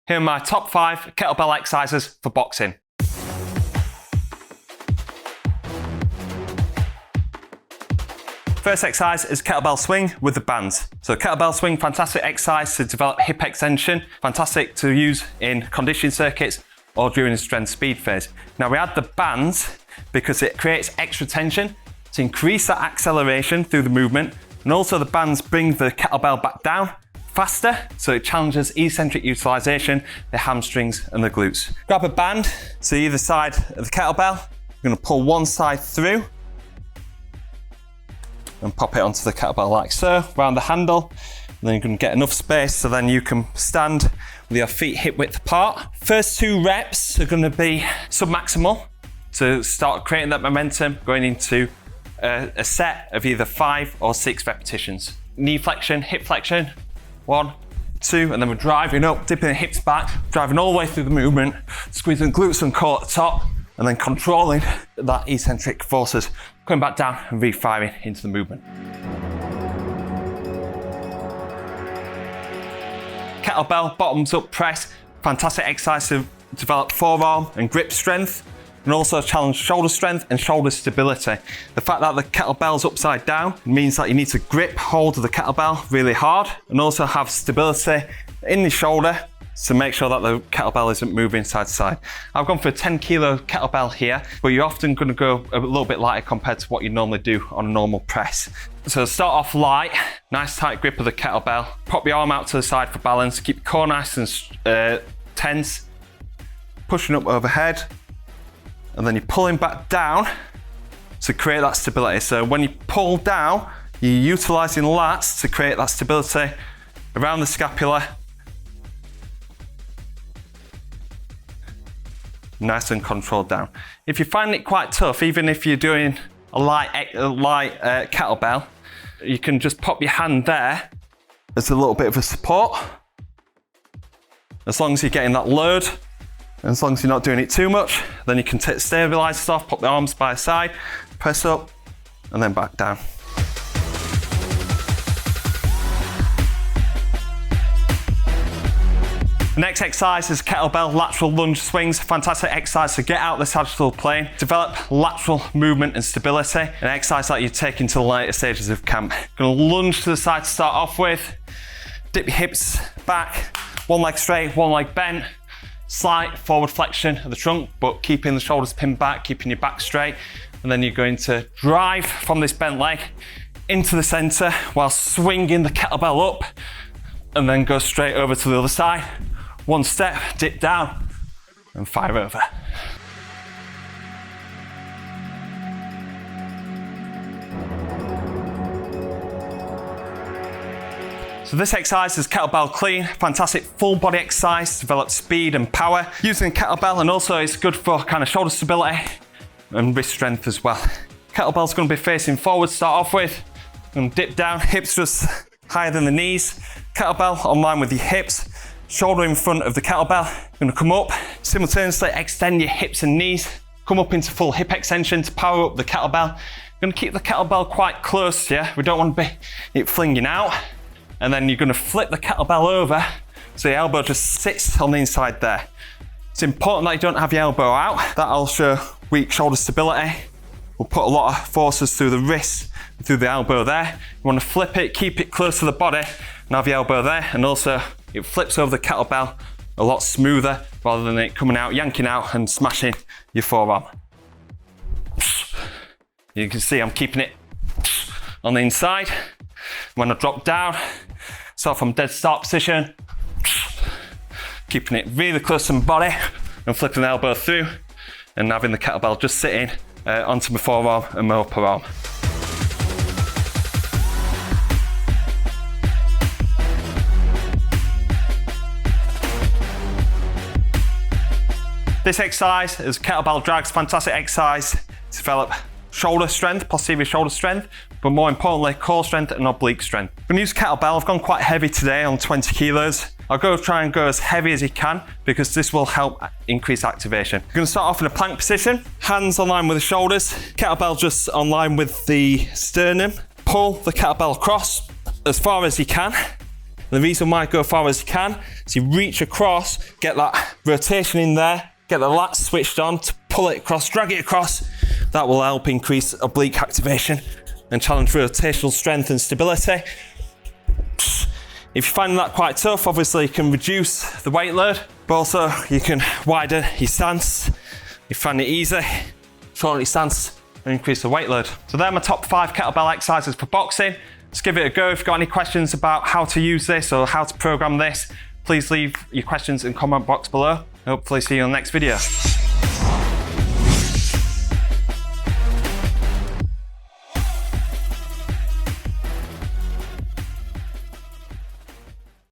Here are my top 5 kettlebell exercises for boxing. First exercise is kettlebell swing with the bands. So kettlebell swing, fantastic exercise to develop hip extension, fantastic to use in conditioning circuits or during the strength speed phase. Now we add the bands because it creates extra tension to increase that acceleration through the movement, and also the bands bring the kettlebell back down faster, so it challenges eccentric utilization, the hamstrings and the glutes. Grab a band to either side of the kettlebell. You're going to pull one side through and pop it onto the kettlebell like so, around the handle. And then you can get enough space so then you can stand with your feet hip width apart. First 2 reps are going to be submaximal to start creating that momentum going into a set of either 5 or 6 repetitions. Knee flexion, hip flexion, 1, 2, and then we're driving up, dipping the hips back, driving all the way through the movement, squeezing glutes and core at the top, and then controlling that eccentric forces, coming back down and re-firing into the movement. Kettlebell bottoms up press, fantastic exercise to develop forearm and grip strength, and also challenge shoulder strength and shoulder stability. The fact that the kettlebell's upside down means that you need to grip hold of the kettlebell really hard and also have stability in the shoulder to make sure that the kettlebell isn't moving side to side. I've gone for a 10 kilo kettlebell here, but you're often going to go a little bit lighter compared to what you normally do on a normal press. So start off light, nice tight grip of the kettlebell, pop your arm out to the side for balance, keep your core nice and tense, pushing up overhead, and then you're pulling back down to create that stability. So when you pull down, you're utilizing lats to create that stability around the scapula. Nice and controlled down. If you find it quite tough, even if you're doing a light kettlebell, you can just pop your hand there as a little bit of a support. As long as you're getting that load, and as long as you're not doing it too much, then you can take the stabilizers off, pop the arms by the side, press up, and then back down. The next exercise is kettlebell lateral lunge swings. Fantastic exercise to get out of the sagittal plane, develop lateral movement and stability, an exercise that you take into the later stages of camp. Gonna lunge to the side to start off with, dip your hips back, one leg straight, one leg bent, slight forward flexion of the trunk, but keeping the shoulders pinned back, keeping your back straight, and then you're going to drive from this bent leg into the center while swinging the kettlebell up, and then go straight over to the other side. One step, dip down, and fire over. So this exercise is Kettlebell Clean, fantastic full body exercise to develop speed and power using kettlebell, and also it's good for kind of shoulder stability and wrist strength as well. Kettlebell's going to be facing forward to start off with, and dip down, hips just higher than the knees. Kettlebell on line with your hips, shoulder in front of the kettlebell. You're going to come up, simultaneously extend your hips and knees, come up into full hip extension to power up the kettlebell. You're going to keep the kettlebell quite close to you. We don't want to be it flinging out. And then you're going to flip the kettlebell over so your elbow just sits on the inside there. It's important that you don't have your elbow out. That'll show weak shoulder stability. We'll put a lot of forces through the wrist and through the elbow there. You want to flip it, keep it close to the body and have your elbow there. And also it flips over the kettlebell a lot smoother rather than it coming out, yanking out and smashing your forearm. You can see I'm keeping it on the inside. When I drop down, start from dead start position, keeping it really close to my body and flipping the elbow through and having the kettlebell just sitting onto my forearm and my upper arm. This exercise is Kettlebell Drags, fantastic exercise to develop shoulder strength, posterior shoulder strength, but more importantly, core strength and oblique strength. I'm gonna use kettlebell. I've gone quite heavy today on 20 kilos. I'll try and go as heavy as you can because this will help increase activation. You're gonna start off in a plank position, hands on line with the shoulders, kettlebell just on line with the sternum. Pull the kettlebell across as far as you can. And the reason why I go far as you can is you reach across, get that rotation in there, get the lats switched on to pull it across, drag it across. That will help increase oblique activation and challenge rotational strength and stability. If you're finding that quite tough, obviously you can reduce the weight load, but also you can widen your stance. If you find it easy, shorten your stance and increase the weight load. So they're my top 5 kettlebell exercises for boxing. Let's give it a go. If you've got any questions about how to use this or how to program this, please leave your questions in the comment box below. Hopefully see you in the next video.